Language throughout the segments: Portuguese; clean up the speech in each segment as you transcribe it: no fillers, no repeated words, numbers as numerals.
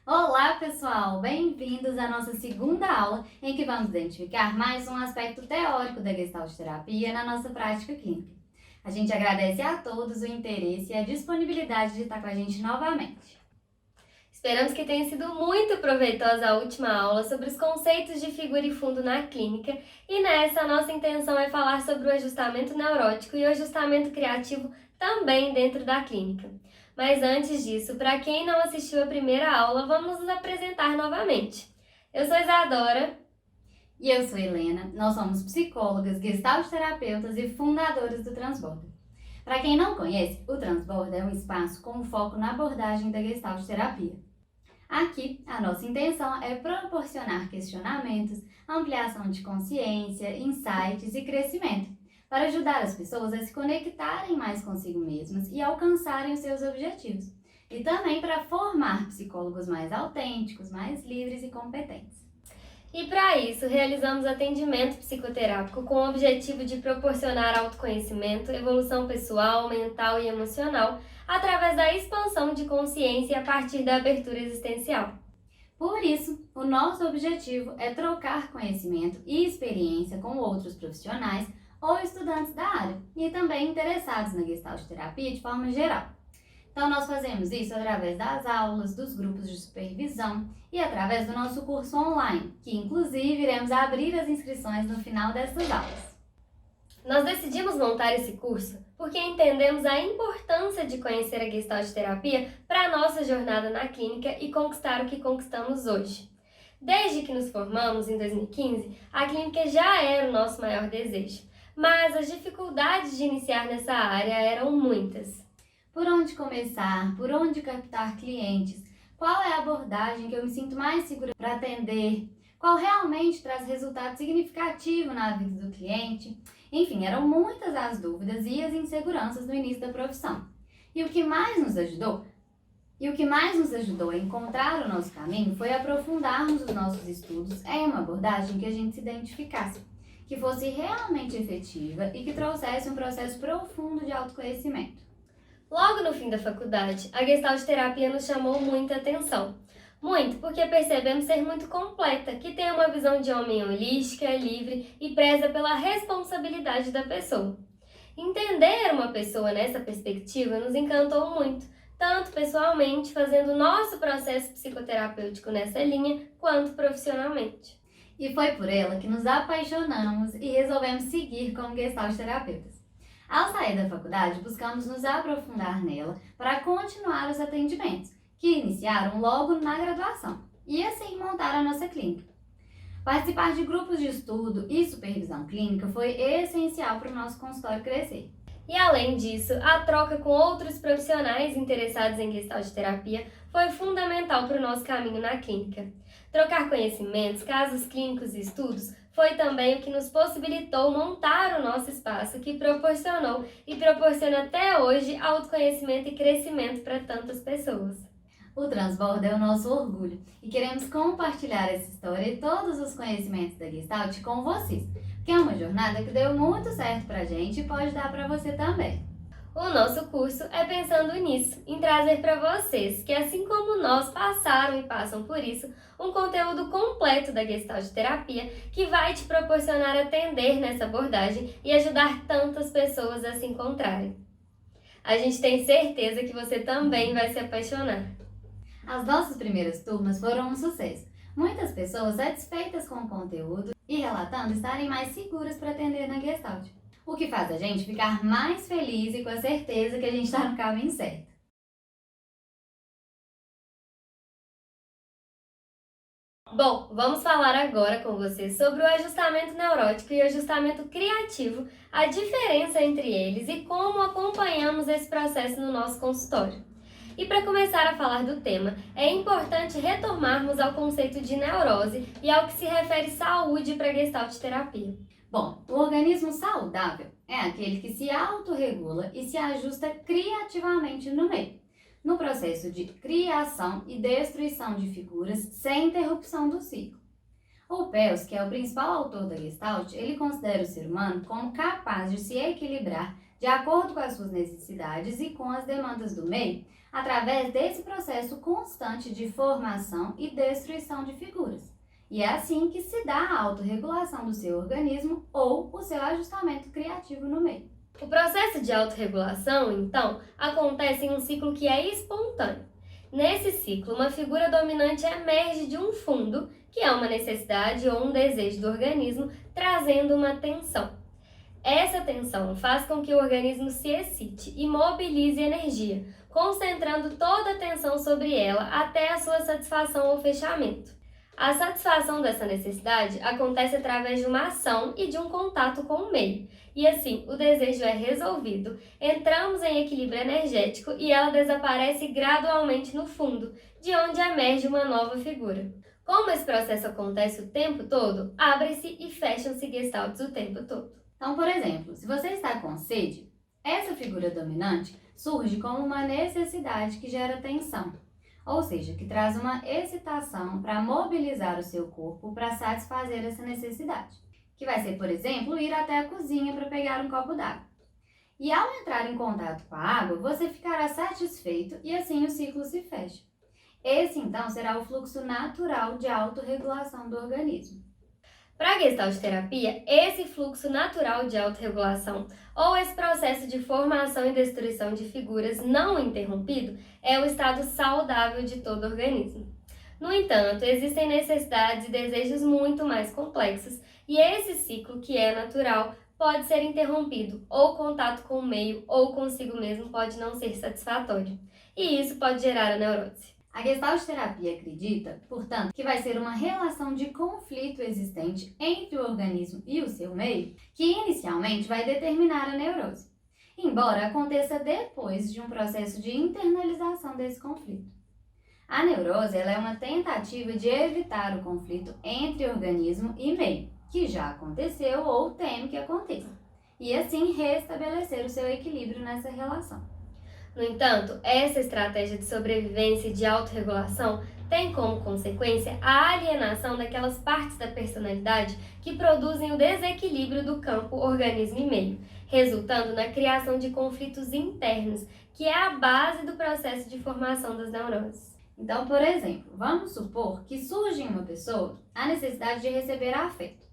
Olá, pessoal! Bem-vindos à nossa segunda aula, em que vamos identificar mais um aspecto teórico da Gestalt terapia na nossa prática clínica. A gente agradece a todos o interesse e a disponibilidade de estar com a gente novamente. Esperamos que tenha sido muito proveitosa a última aula sobre os conceitos de figura e fundo na clínica, e nessa a nossa intenção é falar sobre o ajustamento neurótico e o ajustamento criativo também dentro da clínica. Mas antes disso, para quem não assistiu a primeira aula, vamos nos apresentar novamente. Eu sou Isadora. E eu sou Helena, nós somos psicólogas, gestalt terapeutas e fundadoras do Transborda. Para quem não conhece, o Transborda é um espaço com foco na abordagem da gestalt terapia. Aqui, a nossa intenção é proporcionar questionamentos, ampliação de consciência, insights e crescimento, para ajudar as pessoas a se conectarem mais consigo mesmas e alcançarem os seus objetivos, e também para formar psicólogos mais autênticos, mais livres e competentes. E para isso, realizamos atendimento psicoterápico com o objetivo de proporcionar autoconhecimento, evolução pessoal, mental e emocional, através da expansão de consciência a partir da abertura existencial. Por isso, o nosso objetivo é trocar conhecimento e experiência com outros profissionais ou estudantes da área e também interessados na Gestalt terapia de forma geral. Então, nós fazemos isso através das aulas, dos grupos de supervisão e através do nosso curso online, que inclusive iremos abrir as inscrições no final dessas aulas. Nós decidimos montar esse curso porque entendemos a importância de conhecer a Gestalt terapia para a nossa jornada na clínica e conquistar o que conquistamos hoje. Desde que nos formamos em 2015, a clínica já era o nosso maior desejo, mas as dificuldades de iniciar nessa área eram muitas. Por onde começar? Por onde captar clientes? Qual é a abordagem que eu me sinto mais segura para atender? Qual realmente traz resultado significativo na vida do cliente? Enfim, eram muitas as dúvidas e as inseguranças no início da profissão. E o que mais nos ajudou a encontrar o nosso caminho foi aprofundarmos os nossos estudos em uma abordagem que a gente se identificasse, que fosse realmente efetiva e que trouxesse um processo profundo de autoconhecimento. Logo no fim da faculdade, a Gestalt terapia nos chamou muita atenção. Muito, porque percebemos ser muito completa, que tem uma visão de homem holística, livre e preza pela responsabilidade da pessoa. Entender uma pessoa nessa perspectiva nos encantou muito, tanto pessoalmente, fazendo o nosso processo psicoterapêutico nessa linha, quanto profissionalmente. E foi por ela que nos apaixonamos e resolvemos seguir como Gestalt terapeutas. Ao sair da faculdade, buscamos nos aprofundar nela para continuar os atendimentos, que iniciaram logo na graduação, e assim montar a nossa clínica. Participar de grupos de estudo e supervisão clínica foi essencial para o nosso consultório crescer. E além disso, a troca com outros profissionais interessados em Gestalt terapia foi fundamental para o nosso caminho na clínica. Trocar conhecimentos, casos clínicos e estudos foi também o que nos possibilitou montar o nosso espaço, que proporcionou e proporciona até hoje autoconhecimento e crescimento para tantas pessoas. O Transborda é o nosso orgulho e queremos compartilhar essa história e todos os conhecimentos da Gestalt com vocês, porque é uma jornada que deu muito certo pra gente e pode dar para você também. O nosso curso é pensando nisso, em trazer para vocês, que assim como nós passaram e passam por isso, um conteúdo completo da Gestalt terapia que vai te proporcionar atender nessa abordagem e ajudar tantas pessoas a se encontrarem. A gente tem certeza que você também vai se apaixonar. As nossas primeiras turmas foram um sucesso. Muitas pessoas satisfeitas com o conteúdo e relatando estarem mais seguras para atender na Gestalt, o que faz a gente ficar mais feliz e com a certeza que a gente está no caminho certo. Bom, vamos falar agora com você sobre o ajustamento neurótico e o ajustamento criativo, a diferença entre eles e como acompanhamos esse processo no nosso consultório. E para começar a falar do tema, é importante retornarmos ao conceito de neurose e ao que se refere saúde para a Gestalt terapia. Bom, o organismo saudável é aquele que se autorregula e se ajusta criativamente no meio, no processo de criação e destruição de figuras sem interrupção do ciclo. O Peirce, que é o principal autor da Gestalt, ele considera o ser humano como capaz de se equilibrar de acordo com as suas necessidades e com as demandas do meio, através desse processo constante de formação e destruição de figuras. E é assim que se dá a autorregulação do seu organismo ou o seu ajustamento criativo no meio. O processo de autorregulação, então, acontece em um ciclo que é espontâneo. Nesse ciclo, uma figura dominante emerge de um fundo, que é uma necessidade ou um desejo do organismo, trazendo uma tensão. Essa tensão faz com que o organismo se excite e mobilize energia, concentrando toda a atenção sobre ela até a sua satisfação ou fechamento. A satisfação dessa necessidade acontece através de uma ação e de um contato com o meio. E assim, o desejo é resolvido, entramos em equilíbrio energético e ela desaparece gradualmente no fundo, de onde emerge uma nova figura. Como esse processo acontece o tempo todo, abrem-se e fecham-se gestaltes o tempo todo. Então, por exemplo, se você está com sede, essa figura dominante surge como uma necessidade que gera tensão, ou seja, que traz uma excitação para mobilizar o seu corpo para satisfazer essa necessidade, que vai ser, por exemplo, ir até a cozinha para pegar um copo d'água. E ao entrar em contato com a água, você ficará satisfeito e assim o ciclo se fecha. Esse, então, será o fluxo natural de autorregulação do organismo. Para a gestalterapia, esse fluxo natural de autorregulação ou esse processo de formação e destruição de figuras não interrompido é o estado saudável de todo o organismo. No entanto, existem necessidades e desejos muito mais complexos e esse ciclo, que é natural, pode ser interrompido ou o contato com o meio ou consigo mesmo pode não ser satisfatório. E isso pode gerar a neurose. A gestalterapia acredita, portanto, que vai ser uma relação de conflito existente entre o organismo e o seu meio, que inicialmente vai determinar a neurose, embora aconteça depois de um processo de internalização desse conflito. A neurose ela é uma tentativa de evitar o conflito entre organismo e meio, que já aconteceu ou teme que aconteça, e assim restabelecer o seu equilíbrio nessa relação. No entanto, essa estratégia de sobrevivência e de autorregulação tem como consequência a alienação daquelas partes da personalidade que produzem o desequilíbrio do campo organismo e meio, resultando na criação de conflitos internos, que é a base do processo de formação das neuroses. Então, por exemplo, vamos supor que surge em uma pessoa a necessidade de receber afeto,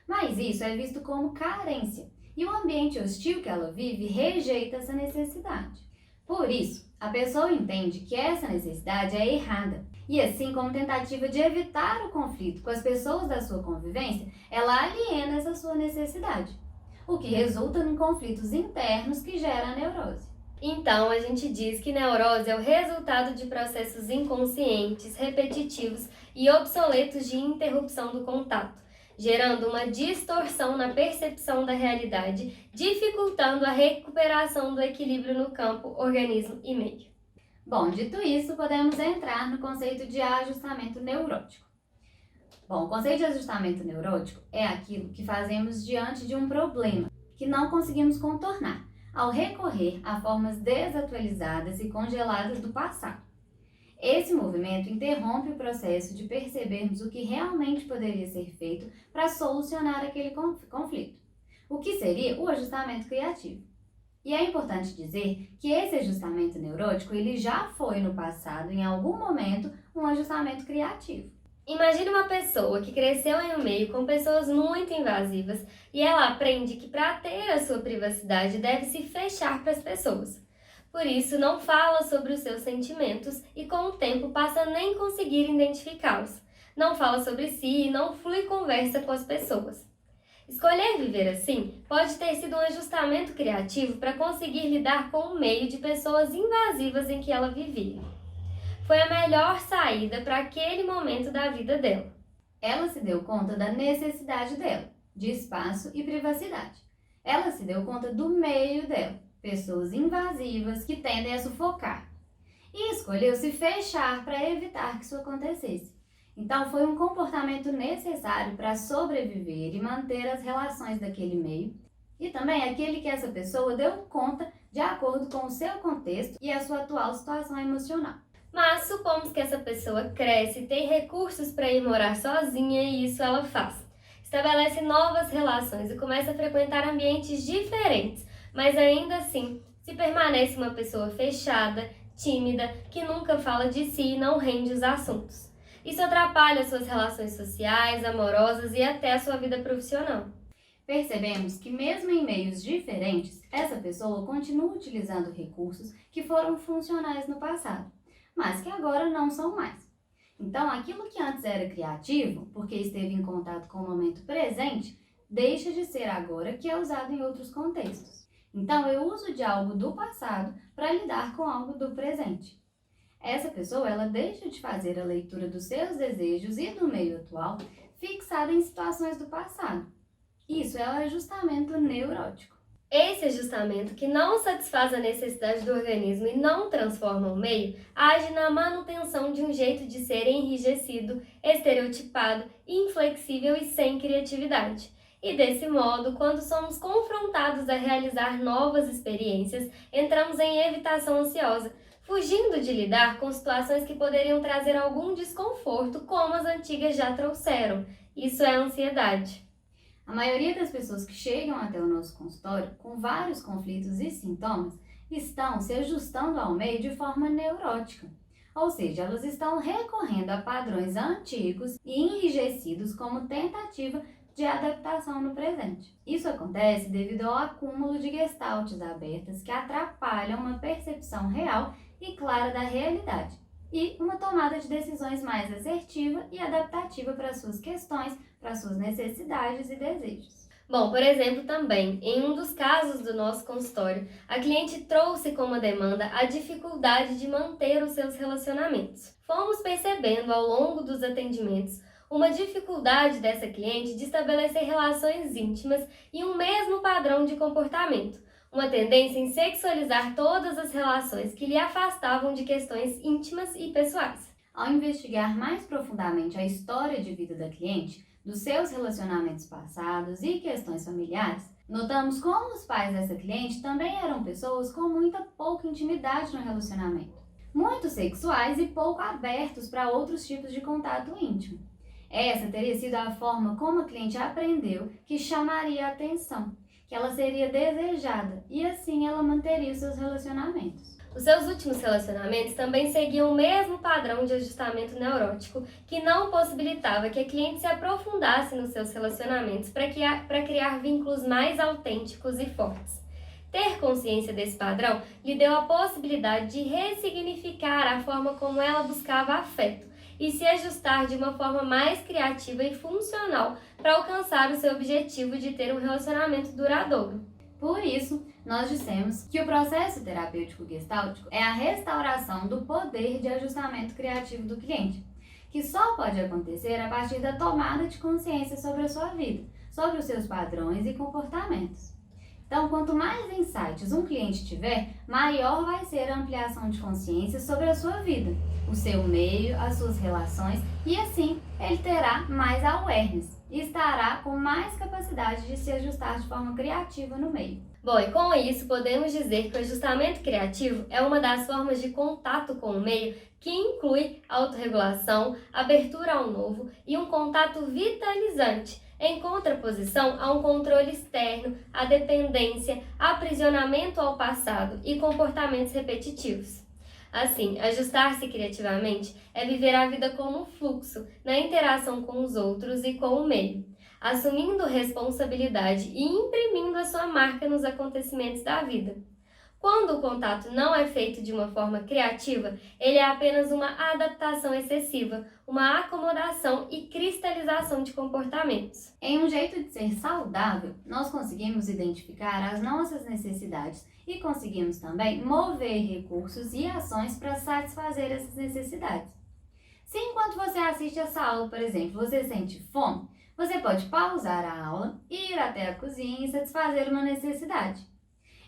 mas isso é visto como carência e o ambiente hostil que ela vive rejeita essa necessidade. Por isso, a pessoa entende que essa necessidade é errada e assim, como tentativa de evitar o conflito com as pessoas da sua convivência, ela aliena essa sua necessidade, o que resulta em conflitos internos que geram a neurose. Então, a gente diz que neurose é o resultado de processos inconscientes, repetitivos e obsoletos de interrupção do contato, gerando uma distorção na percepção da realidade, dificultando a recuperação do equilíbrio no campo organismo e meio. Bom, dito isso, podemos entrar no conceito de ajustamento neurótico. Bom, o conceito de ajustamento neurótico é aquilo que fazemos diante de um problema que não conseguimos contornar, ao recorrer a formas desatualizadas e congeladas do passado. Esse movimento interrompe o processo de percebermos o que realmente poderia ser feito para solucionar aquele conflito, o que seria o ajustamento criativo. E é importante dizer que esse ajustamento neurótico ele já foi no passado, em algum momento, um ajustamento criativo. Imagine uma pessoa que cresceu em um meio com pessoas muito invasivas e ela aprende que para ter a sua privacidade deve se fechar para as pessoas. Por isso, não fala sobre os seus sentimentos e, com o tempo, passa a nem conseguir identificá-los. Não fala sobre si e não flui conversa com as pessoas. Escolher viver assim pode ter sido um ajustamento criativo para conseguir lidar com o meio de pessoas invasivas em que ela vivia. Foi a melhor saída para aquele momento da vida dela. Ela se deu conta da necessidade dela, de espaço e privacidade. Ela se deu conta do meio dela, pessoas invasivas que tendem a sufocar. E escolheu se fechar para evitar que isso acontecesse. Então foi um comportamento necessário para sobreviver e manter as relações daquele meio, e também aquele que essa pessoa deu conta de acordo com o seu contexto e a sua atual situação emocional. Mas supomos que essa pessoa cresce e tem recursos para ir morar sozinha e isso ela faz. Estabelece novas relações e começa a frequentar ambientes diferentes, mas ainda assim, se permanece uma pessoa fechada, tímida, que nunca fala de si e não rende os assuntos. Isso atrapalha suas relações sociais, amorosas e até a sua vida profissional. Percebemos que mesmo em meios diferentes, essa pessoa continua utilizando recursos que foram funcionais no passado, mas que agora não são mais. Então, aquilo que antes era criativo, porque esteve em contato com o momento presente, deixa de ser agora que é usado em outros contextos. Então, eu uso de algo do passado para lidar com algo do presente. Essa pessoa, ela deixa de fazer a leitura dos seus desejos e do meio atual fixada em situações do passado. Isso é o ajustamento neurótico. Esse ajustamento, que não satisfaz a necessidade do organismo e não transforma o meio, age na manutenção de um jeito de ser enrijecido, estereotipado, inflexível e sem criatividade. E desse modo, quando somos confrontados a realizar novas experiências, entramos em evitação ansiosa, fugindo de lidar com situações que poderiam trazer algum desconforto, como as antigas já trouxeram. Isso é ansiedade. A maioria das pessoas que chegam até o nosso consultório com vários conflitos e sintomas estão se ajustando ao meio de forma neurótica. Ou seja, elas estão recorrendo a padrões antigos e enrijecidos como tentativa de adaptação no presente. Isso acontece devido ao acúmulo de gestaltes abertas que atrapalham uma percepção real e clara da realidade e uma tomada de decisões mais assertiva e adaptativa para suas questões, para suas necessidades e desejos. Bom, por exemplo, também, em um dos casos do nosso consultório, a cliente trouxe como demanda a dificuldade de manter os seus relacionamentos. Fomos percebendo ao longo dos atendimentos uma dificuldade dessa cliente de estabelecer relações íntimas e um mesmo padrão de comportamento, uma tendência em sexualizar todas as relações que lhe afastavam de questões íntimas e pessoais. Ao investigar mais profundamente a história de vida da cliente, dos seus relacionamentos passados e questões familiares, notamos como os pais dessa cliente também eram pessoas com muita pouca intimidade no relacionamento, muito sexuais e pouco abertos para outros tipos de contato íntimo. Essa teria sido a forma como a cliente aprendeu que chamaria a atenção, que ela seria desejada e assim ela manteria os seus relacionamentos. Os seus últimos relacionamentos também seguiam o mesmo padrão de ajustamento neurótico, que não possibilitava que a cliente se aprofundasse nos seus relacionamentos para criar vínculos mais autênticos e fortes. Ter consciência desse padrão lhe deu a possibilidade de ressignificar a forma como ela buscava afeto e se ajustar de uma forma mais criativa e funcional para alcançar o seu objetivo de ter um relacionamento duradouro. Por isso, nós dissemos que o processo terapêutico gestáltico é a restauração do poder de ajustamento criativo do cliente, que só pode acontecer a partir da tomada de consciência sobre a sua vida, sobre os seus padrões e comportamentos. Então, quanto mais insights um cliente tiver, maior vai ser a ampliação de consciência sobre a sua vida, o seu meio, as suas relações, e assim ele terá mais awareness e estará com mais capacidade de se ajustar de forma criativa no meio. Bom, e com isso podemos dizer que o ajustamento criativo é uma das formas de contato com o meio que inclui autorregulação, abertura ao novo e um contato vitalizante, em contraposição a um controle externo, a dependência, aprisionamento ao passado e comportamentos repetitivos. Assim, ajustar-se criativamente é viver a vida como um fluxo, na interação com os outros e com o meio, assumindo responsabilidade e imprimindo a sua marca nos acontecimentos da vida. Quando o contato não é feito de uma forma criativa, ele é apenas uma adaptação excessiva, uma acomodação e cristalização de comportamentos. Em um jeito de ser saudável, nós conseguimos identificar as nossas necessidades e conseguimos também mover recursos e ações para satisfazer essas necessidades. Se enquanto você assiste essa aula, por exemplo, você sente fome, você pode pausar a aula, ir até a cozinha e satisfazer uma necessidade.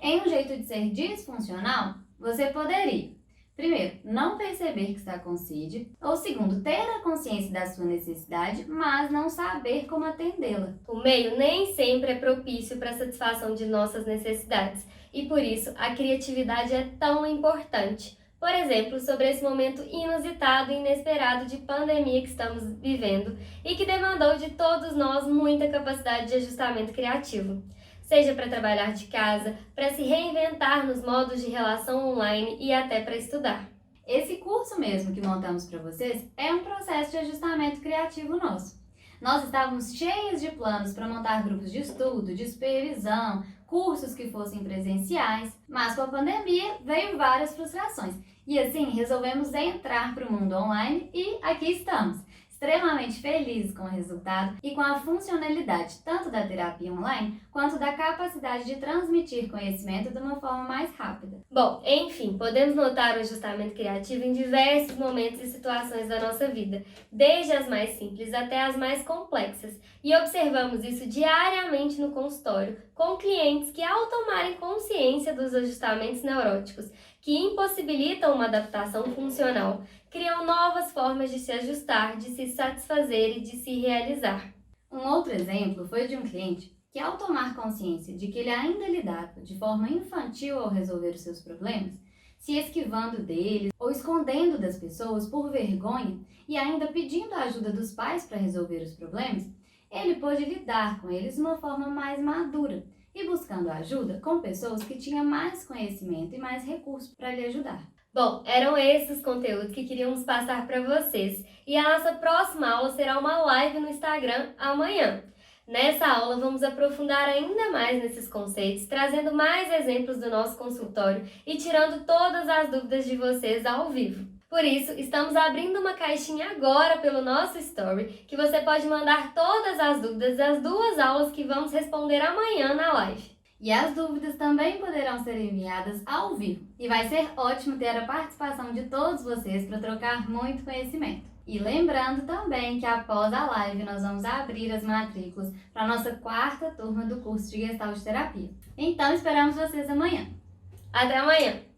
Em um jeito de ser disfuncional, você poderia, primeiro, não perceber que está com sede, ou segundo, ter a consciência da sua necessidade, mas não saber como atendê-la. O meio nem sempre é propício para a satisfação de nossas necessidades, e por isso a criatividade é tão importante. Por exemplo, sobre esse momento inusitado e inesperado de pandemia que estamos vivendo e que demandou de todos nós muita capacidade de ajustamento criativo. seja para trabalhar de casa, para se reinventar nos modos de relação online e até para estudar. Esse curso mesmo que montamos para vocês é um processo de ajustamento criativo nosso. Nós estávamos cheios de planos para montar grupos de estudo, de supervisão, cursos que fossem presenciais, mas com a pandemia veio várias frustrações. E assim resolvemos entrar para o mundo online e aqui estamos, extremamente felizes com o resultado e com a funcionalidade tanto da terapia online quanto da capacidade de transmitir conhecimento de uma forma mais rápida. Bom, enfim, podemos notar o ajustamento criativo em diversos momentos e situações da nossa vida, desde as mais simples até as mais complexas, e observamos isso diariamente no consultório, com clientes que, ao tomarem consciência dos ajustamentos neuróticos, que impossibilitam uma adaptação funcional, criam novas formas de se ajustar, de se satisfazer e de se realizar. Um outro exemplo foi de um cliente que, ao tomar consciência de que ele ainda lidava de forma infantil ao resolver os seus problemas, se esquivando deles ou escondendo das pessoas por vergonha e ainda pedindo a ajuda dos pais para resolver os problemas, ele pôde lidar com eles de uma forma mais madura e buscando ajuda com pessoas que tinham mais conhecimento e mais recursos para lhe ajudar. Bom, eram esses os conteúdos que queríamos passar para vocês e a nossa próxima aula será uma live no Instagram amanhã. Nessa aula vamos aprofundar ainda mais nesses conceitos, trazendo mais exemplos do nosso consultório e tirando todas as dúvidas de vocês ao vivo. Por isso, estamos abrindo uma caixinha agora pelo nosso Story, que você pode mandar todas as dúvidas das 2 aulas que vamos responder amanhã na live. E as dúvidas também poderão ser enviadas ao vivo. E vai ser ótimo ter a participação de todos vocês para trocar muito conhecimento. E lembrando também que após a live nós vamos abrir as matrículas para a nossa 4ª turma do curso de Gestalt Terapia. Então esperamos vocês amanhã. Até amanhã!